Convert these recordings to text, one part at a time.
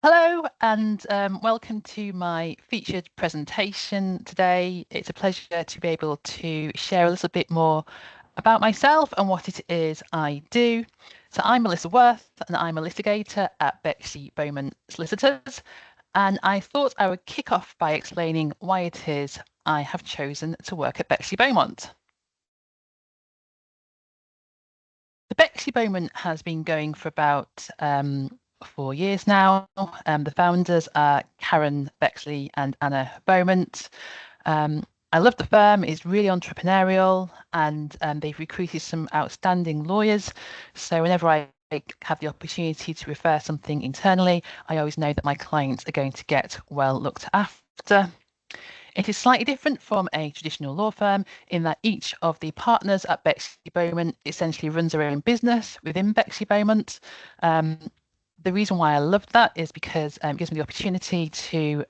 Hello and welcome to my featured presentation today. It's a pleasure to be able to share a little bit more about myself and what it is I do. So I'm Melissa Worth and I'm a litigator at Bexley, Beaumont Solicitors, and I thought I would kick off by explaining why it is I have chosen to work at Bexley Beaumont. The Bexley Beaumont has been going for about 4 years now. The founders are Karen Bexley and Anna Beaumont. I love the firm. It's really entrepreneurial, and they've recruited some outstanding lawyers. So whenever I have the opportunity to refer something internally, I always know that my clients are going to get well looked after. It is slightly different from a traditional law firm in that each of the partners at Bexley Beaumont essentially runs their own business within Bexley Beaumont. The reason why I love that is because it gives me the opportunity to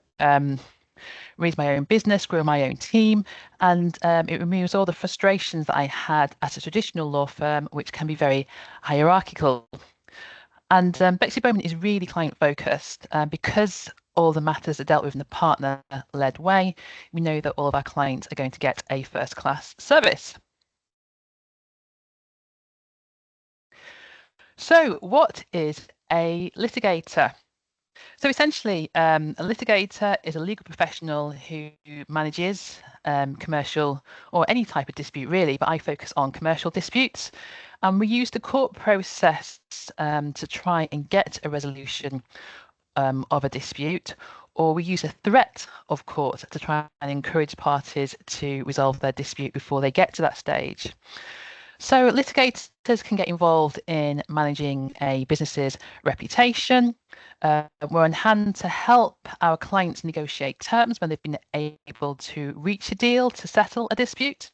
raise my own business, grow my own team, and it removes all the frustrations that I had at a traditional law firm, which can be very hierarchical. And Bexley Beaumont is really client focused because all the matters are dealt with in the partner-led way. We know that all of our clients are going to get a first-class service. So what is a litigator? So essentially, a litigator is a legal professional who manages commercial or any type of dispute really, but I focus on commercial disputes. And we use the court process to try and get a resolution of a dispute, or we use a threat of court to try and encourage parties to resolve their dispute before they get to that stage. So litigators can get involved in managing a business's reputation. We're on hand to help our clients negotiate terms when they've been able to reach a deal to settle a dispute.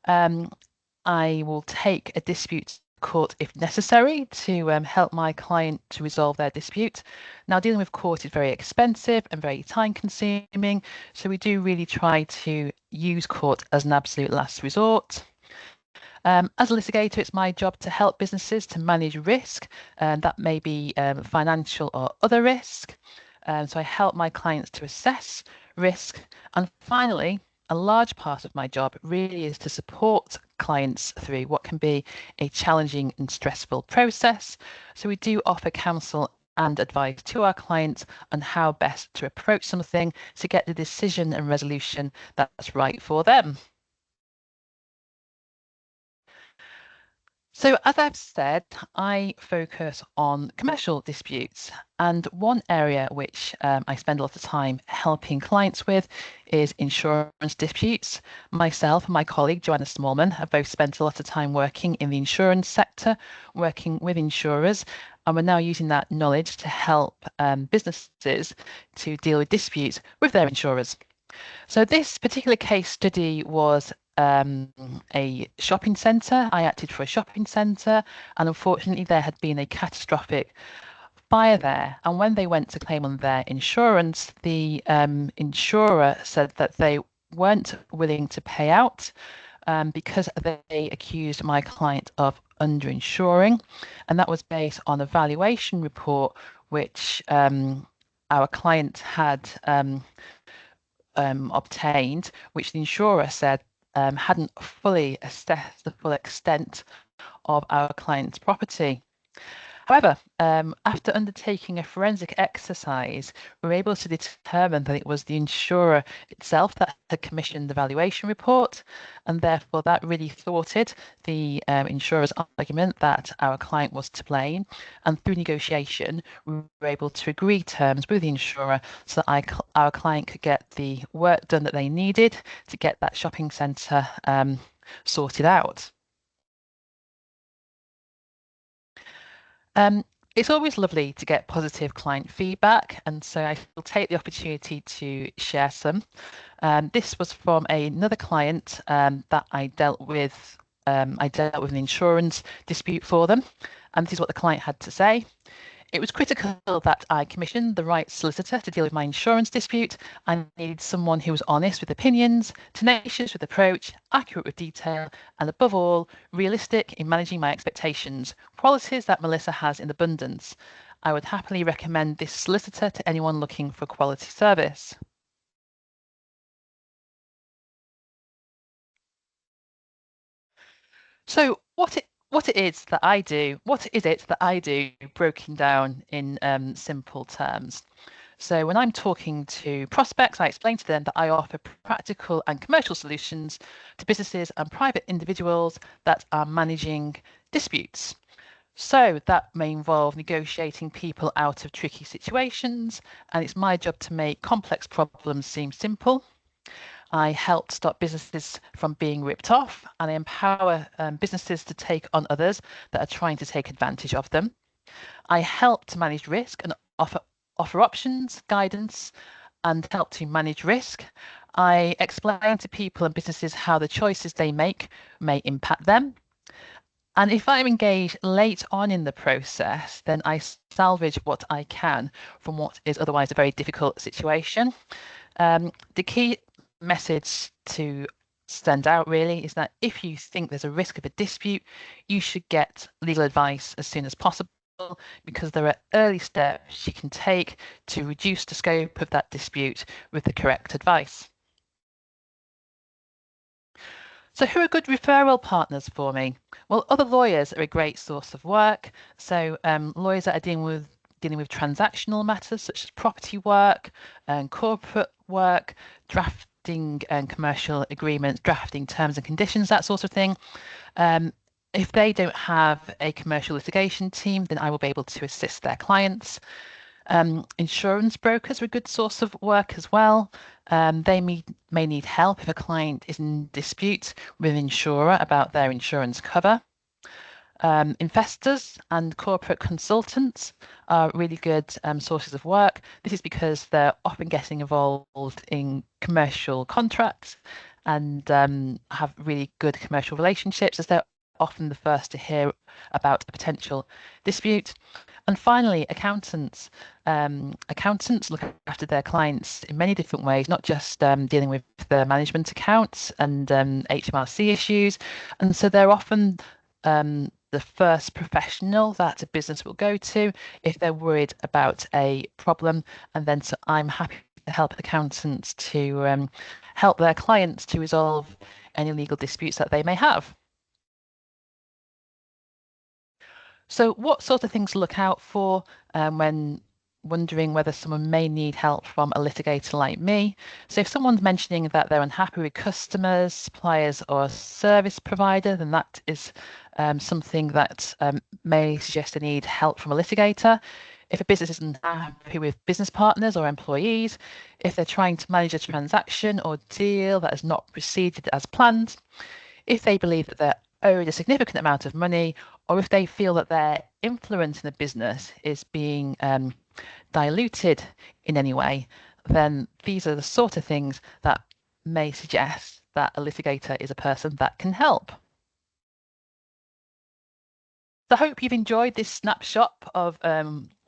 I will take a dispute to court if necessary to help my client to resolve their dispute. Now, dealing with court is very expensive and very time consuming, so we do really try to use court as an absolute last resort. As a litigator, it's my job to help businesses to manage risk, and that may be financial or other risk. So I help my clients to assess risk. And finally, a large part of my job really is to support clients through what can be a challenging and stressful process. So we do offer counsel and advice to our clients on how best to approach something to get the decision and resolution that's right for them. So as I've said, I focus on commercial disputes, and one area which I spend a lot of time helping clients with is insurance disputes. Myself and my colleague Joanna Smallman have both spent a lot of time working in the insurance sector, working with insurers, and we're now using that knowledge to help businesses to deal with disputes with their insurers. So this particular case study was a shopping centre. I acted for a shopping centre, and unfortunately, there had been a catastrophic fire there. And when they went to claim on their insurance, the insurer said that they weren't willing to pay out because they accused my client of underinsuring, and that was based on a valuation report which our client had obtained, which the insurer said hadn't fully assessed the full extent of our client's property. However, after undertaking a forensic exercise, we were able to determine that it was the insurer itself that had commissioned the valuation report, and therefore that really thwarted the insurer's argument that our client was to blame. And through negotiation, we were able to agree terms with the insurer so that our client could get the work done that they needed to get that shopping centre sorted out. It's always lovely to get positive client feedback, and so I will take the opportunity to share some. This was from another client that I dealt with. I dealt with an insurance dispute for them, and this is what the client had to say. It was critical that I commissioned the right solicitor to deal with my insurance dispute. I needed someone who was honest with opinions, tenacious with approach, accurate with detail, and above all, realistic in managing my expectations, qualities that Melissa has in abundance. I would happily recommend this solicitor to anyone looking for quality service. So what is it that I do broken down in simple terms? So when I'm talking to prospects, I explain to them that I offer practical and commercial solutions to businesses and private individuals that are managing disputes. So that may involve negotiating people out of tricky situations, and it's my job to make complex problems seem simple. I help stop businesses from being ripped off, and I empower businesses to take on others that are trying to take advantage of them. I help to manage risk and offer options, guidance, and help to manage risk. I explain to people and businesses how the choices they make may impact them. And if I'm engaged late on in the process, then I salvage what I can from what is otherwise a very difficult situation. The key message to send out really is that if you think there's a risk of a dispute, you should get legal advice as soon as possible, because there are early steps you can take to reduce the scope of that dispute with the correct advice. So who are good referral partners for me? Well, other lawyers are a great source of work. So lawyers that are dealing with transactional matters such as property work and corporate work, drafting and commercial agreements, drafting terms and conditions, that sort of thing. If they don't have a commercial litigation team, then I will be able to assist their clients. Insurance brokers are a good source of work as well. They may need help if a client is in dispute with an insurer about their insurance cover. Investors and corporate consultants are really good sources of work. This is because they're often getting involved in commercial contracts and have really good commercial relationships, as they're often the first to hear about a potential dispute. And finally, accountants. Accountants look after their clients in many different ways, not just dealing with their management accounts and HMRC issues. And so they're often the first professional that a business will go to if they're worried about a problem. And then so I'm happy to help accountants to help their clients to resolve any legal disputes that they may have. So what sort of things to look out for when wondering whether someone may need help from a litigator like me? So if someone's mentioning that they're unhappy with customers, suppliers, or service provider, then that is something that may suggest a need help from a litigator. If a business isn't happy with business partners or employees, if they're trying to manage a transaction or deal that has not proceeded as planned, if they believe that they're owed a significant amount of money, or if they feel that their influence in the business is being diluted in any way, then these are the sort of things that may suggest that a litigator is a person that can help. So I hope you've enjoyed this snapshot of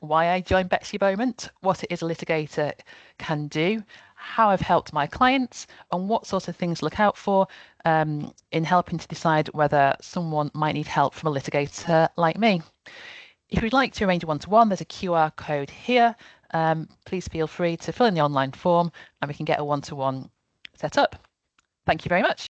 why I joined Bexley Beaumont, what it is a litigator can do, how I've helped my clients, and what sort of things to look out for in helping to decide whether someone might need help from a litigator like me. If you'd like to arrange a one-to-one, there's a QR code here. Please feel free to fill in the online form and we can get a one-to-one set up. Thank you very much.